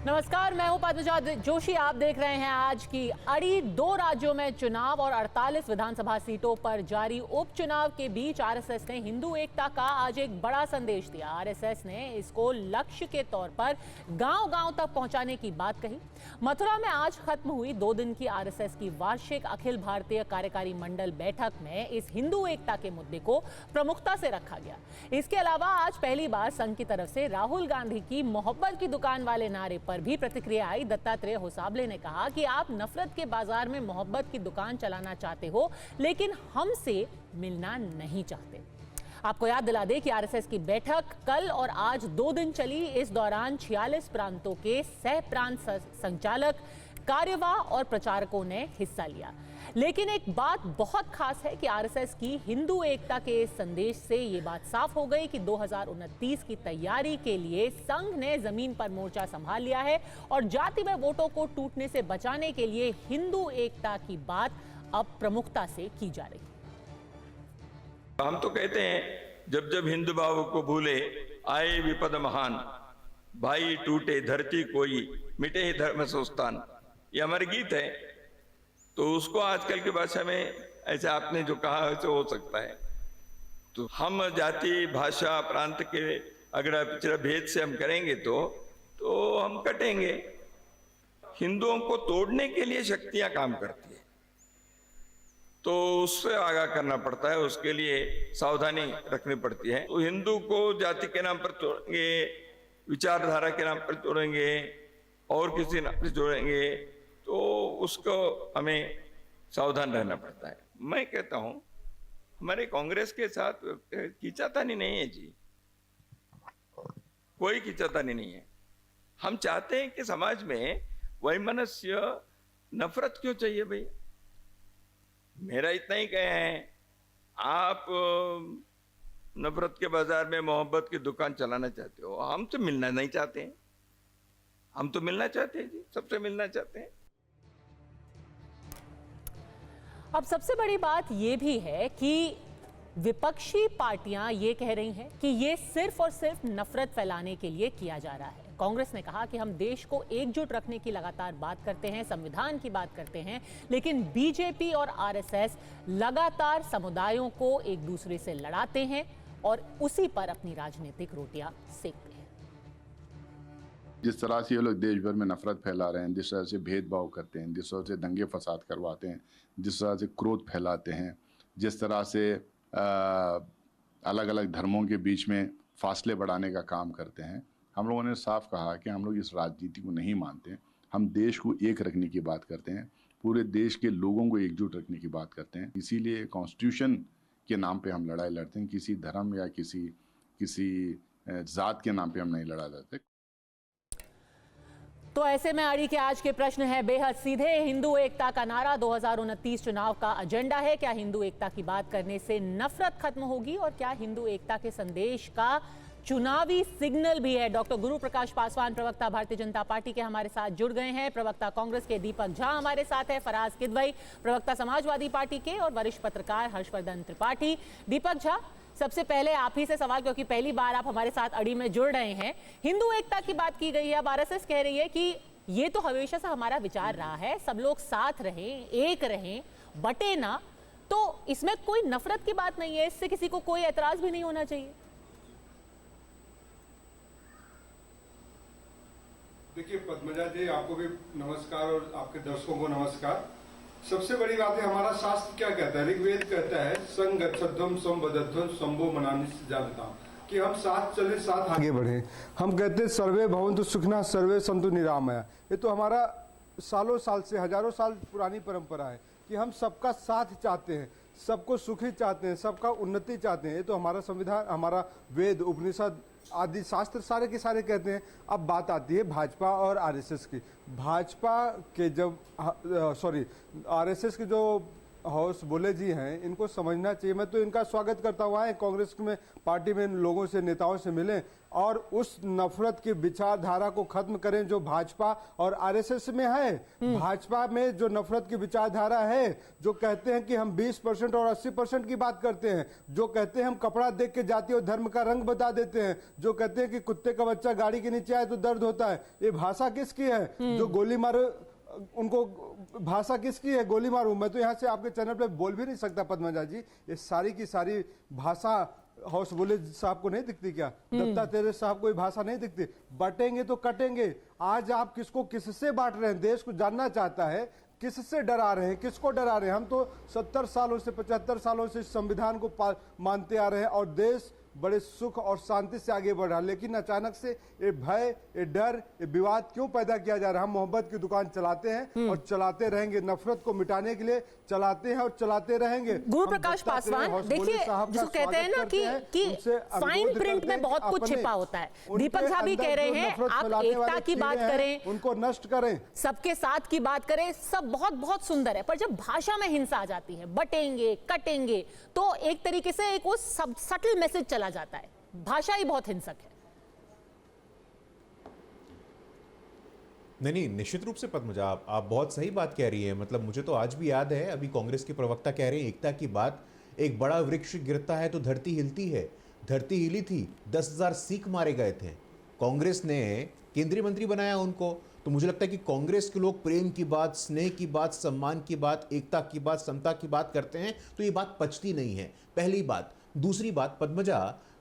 नमस्कार, मैं हूं पद्मजा जोशी। आप देख रहे हैं आज की अड़ी। 2 राज्यों में चुनाव और 48 विधानसभा सीटों पर जारी उपचुनाव के बीच आरएसएस ने हिंदू एकता का आज एक बड़ा संदेश दिया। आरएसएस ने इसको लक्ष्य के तौर पर गांव-गांव तक पहुंचाने की बात कही। मथुरा में आज खत्म हुई 2 दिन की आरएसएस की वार्षिक अखिल भारतीय कार्यकारी मंडल बैठक में इस हिंदू एकता के मुद्दे को प्रमुखता से रखा गया। इसके अलावा आज पहली बार संघ की तरफ से राहुल गांधी की मोहब्बत की दुकान वाले नारे पर भी प्रतिक्रिया आई। दत्तात्रेय होसाबले ने कहा कि आप नफरत के बाजार में मोहब्बत की दुकान चलाना चाहते हो, लेकिन हमसे मिलना नहीं चाहते। आपको याद दिला दें कि आरएसएस की बैठक कल और आज 2 दिन चली। इस दौरान 46 प्रांतों के सह प्रांत संचालक, कार्यवाह और प्रचारकों ने हिस्सा लिया। लेकिन एक बात बहुत खास है कि आरएसएस की हिंदू एकता के संदेश से ये बात साफ हो गई कि 2029 की तैयारी के लिए संघ ने जमीन पर मोर्चा संभाल लिया है और जातिमय वोटों को टूटने से बचाने के लिए हिंदू एकता की बात अब प्रमुखता से की जा रही है। हम तो कहते हैं जब जब हिंदू भाव को भूले आए विपद महान, भाई टूटे धरती कोई, मिटे धर्म संस्थान, ये हमारे गीत है। तो उसको आजकल की भाषा में ऐसे आपने जो कहा वैसे हो सकता है। तो हम जाति भाषा प्रांत के अगर पिछड़ा भेद से हम करेंगे तो हम कटेंगे। हिंदुओं को तोड़ने के लिए शक्तियां काम करती है, तो उससे आगाह करना पड़ता है, उसके लिए सावधानी रखनी पड़ती है। तो हिंदू को जाति के नाम पर तोड़ेंगे, विचारधारा के नाम पर तोड़ेंगे और किसी नाम पर जोड़ेंगे, तो उसको हमें सावधान रहना पड़ता है। मैं कहता हूं हमारे कांग्रेस के साथ खींचातानी नहीं है जी, कोई खींचातानी नहीं है। हम चाहते हैं कि समाज में वैमनस्य, नफरत क्यों चाहिए भैया? मेरा इतना ही कहना है, आप नफरत के बाजार में मोहब्बत की दुकान चलाना चाहते हो, हमसे मिलना नहीं चाहते हैं। हम तो मिलना चाहते हैं जी, सबसे मिलना चाहते हैं। अब सबसे बड़ी बात यह भी है कि विपक्षी पार्टियां ये कह रही हैं कि ये सिर्फ और सिर्फ नफरत फैलाने के लिए किया जा रहा है। कांग्रेस ने कहा कि हम देश को एकजुट रखने की लगातार बात करते हैं, संविधान की बात करते हैं, लेकिन बीजेपी और आरएसएस लगातार समुदायों को एक दूसरे से लड़ाते हैं और उसी पर अपनी राजनीतिक रोटियां सेकते हैं। जिस तरह से ये लोग देश भर में नफरत फैला रहे हैं, जिस तरह से भेदभाव करते हैं, जिस तरह से दंगे फसाद करवाते हैं, जिस तरह से क्रोध फैलाते हैं, जिस तरह से अलग अलग धर्मों के बीच में फासले बढ़ाने का काम करते हैं, हम लोगों ने साफ कहा कि हम लोग इस राजनीति को नहीं मानते। हम देश को एक रखने की बात करते हैं, पूरे देश के लोगों को एकजुट रखने की बात करते हैं। इसीलिए कॉन्स्टिट्यूशन के नाम पे हम लड़ाई लड़ते हैं, किसी धर्म या किसी जात के नाम पे हम नहीं लड़ा जाते। तो ऐसे में अड़ी के आज के प्रश्न है बेहद सीधे। हिंदू एकता का नारा 2029 चुनाव का एजेंडा है। क्या हिंदू एकता की बात करने से नफरत खत्म होगी और क्या हिंदू एकता के संदेश का चुनावी सिग्नल भी है? डॉक्टर गुरु प्रकाश पासवान, प्रवक्ता भारतीय जनता पार्टी के, हमारे साथ जुड़ गए हैं। प्रवक्ता कांग्रेस के दीपक झा हमारे साथ है, फराज किदवई प्रवक्ता समाजवादी पार्टी के, और वरिष्ठ पत्रकार हर्षवर्धन त्रिपाठी। दीपक झा, सबसे पहले आप ही से सवाल, क्योंकि पहली बार आप हमारे साथ अड़ी में जुड़ रहे हैं। हिंदू एकता की बात की गई है, अब आरएसएस कह रही है कि ये तो हमेशा से हमारा विचार रहा है, सब लोग साथ रहें, एक रहें, बटे ना। तो इसमें कोई नफरत की बात नहीं है, इससे किसी को कोई एतराज भी नहीं होना चाहिए। देखिए पद्मजा जी, आपको भी नमस्कार और आपके दर्शकों को नमस्कार। सबसे बड़ी बात है, हमारा शास्त्र क्या कहता है? ऋग्वेद कहता है संगच्छध्वम संबद्धध्वम संभो मनानि जानता, कि हम साथ चले, साथ आगे बढ़े। हम कहते हैं सर्वे भवन्तु सुखिनः सर्वे सन्तु निरामया। ये तो हमारा सालों साल से, हजारों साल पुरानी परंपरा है कि हम सबका साथ चाहते हैं, सबको सुखी चाहते हैं, सबका उन्नति चाहते हैं। ये तो हमारा संविधान, हमारा वेद, उपनिषद आदि शास्त्र सारे के सारे कहते हैं। अब बात आती है भाजपा और आरएसएस की। भाजपा के जब आरएसएस के जो हाउस बोले जी हैं, इनको समझना चाहिए। मैं तो इनका स्वागत करता हूँ, आए कांग्रेस में पार्टी में इन लोगों से, नेताओं से मिलें और उस नफरत की विचारधारा को खत्म करें जो भाजपा और आरएसएस में है। भाजपा में जो नफरत की विचारधारा है, जो कहते हैं कि हम 20% और 80% की बात करते हैं, जो कहते हैं हम कपड़ा देख के जाति और धर्म का रंग बता देते हैं, जो कहते हैं कि कुत्ते का बच्चा गाड़ी के नीचे आए तो दर्द होता है, ये भाषा किसकी है? जो गोली मारो उनको भाषा किसकी है? गोली मारूं। मैं तो यहाँ से आपके चैनल पे बोल भी नहीं सकता पद्मजा जी, ये सारी की सारी भाषा हाउस बोले साहब को नहीं दिखती क्या? दत्तात्रेय साहब को ये भाषा नहीं दिखती? बटेंगे तो कटेंगे। आज आप किसको किससे बांट रहे हैं? देश को जानना चाहता है, किससे डरा रहे हैं, किसको डरा रहे हैं? हम तो 70 सालों से 75 सालों से संविधान को मानते आ रहे हैं और देश बड़े सुख और शांति से आगे बढ़ रहा है, लेकिन अचानक से ये भय, ये डर, ये विवाद क्यों पैदा किया जा रहा है? हम मोहब्बत की दुकान चलाते हैं और चलाते रहेंगे, नफरत को मिटाने के लिए चलाते हैं और चलाते रहेंगे। गुरु प्रकाश पासवान, देखिए जिसको कहते हैं ना कि फाइन प्रिंट में बहुत कुछ छिपा होता है। दीपक साहब भी कह रहे हैं आप एकता की बात करें, उनको नष्ट करें, सबके साथ की बात करें, सब बहुत बहुत सुंदर है, पर जब भाषा में हिंसा आ जाती है, बटेंगे कटेंगे, तो एक तरीके से एक वो सटल मैसेज चला जाता है। भाषा ही बहुत हिंसक है। नहीं, निश्चित रूप से पद्मजा, आप बहुत सही बात कह रही हैं। मतलब मुझे तो आज भी याद है, अभी कांग्रेस के प्रवक्ता कह रहे हैं एकता की बात, एक बड़ा वृक्ष गिरता है तो धरती हिलती है। धरती हिली थी, 10,000 सिख मारे गए थे, कांग्रेस ने केंद्रीय मंत्री बनाया उनको। तो मुझे लगता है कि कांग्रेस के लोग प्रेम की बात, स्नेह की बात, सम्मान की बात, एकता की बात, समता की बात करते हैं तो ये बात पचती नहीं है, पहली बात। दूसरी बात, पद्मजा,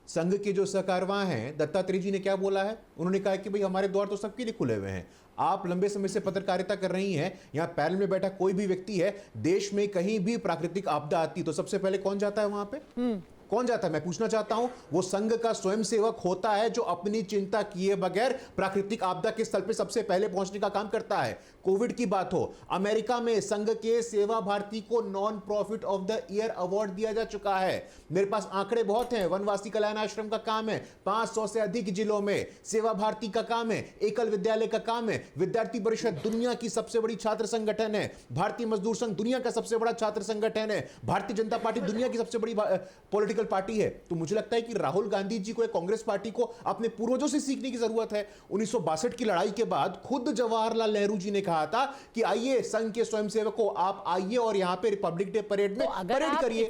संघ के जो सहकारवाह हैं, दत्तात्रेय जी ने क्या बोला है? उन्होंने कहा कि भाई हमारे द्वार तो सबके लिए खुले हुए हैं। आप लंबे समय से पत्रकारिता कर रही हैं, यहाँ पैनल में बैठा कोई भी व्यक्ति है, देश में कहीं भी प्राकृतिक आपदा आती तो सबसे पहले कौन जाता है वहां पे? कौन जाता है? मैं पूछना चाहता हूं, वो संघ का स्वयंसेवक होता है जो अपनी चिंता किए बगैर प्राकृतिक आपदा के स्थल पे सबसे पहले पहुंचने का काम करता है। कोविड की बात हो, अमेरिका में संघ के सेवा भारती को non profit of the year award दिया जा चुका है। मेरे पास आंकड़े बहुत हैं, वनवासी कल्याण आश्रम का काम है, 500 से अधिक जिलों में सेवा भारती का काम है, एकल विद्यालय का काम है, विद्यार्थी परिषद दुनिया की सबसे बड़ी छात्र संगठन है, भारतीय मजदूर संघ दुनिया का सबसे बड़ा छात्र संगठन है, भारतीय जनता पार्टी दुनिया की सबसे बड़ी पॉलिटिकल पार्टी है। तो मुझे लगता है कि राहुल गांधी जी को, कांग्रेस पार्टी को अपने पूर्वजों से सीखने की जरूरत है। 1962 की लड़ाई के बाद खुद जवाहरलाल नेहरू जी ने कहा था कि आइए संघ के स्वयंसेवकों, आप आइए और यहां पे रिपब्लिक डे परेड में परेड करिए।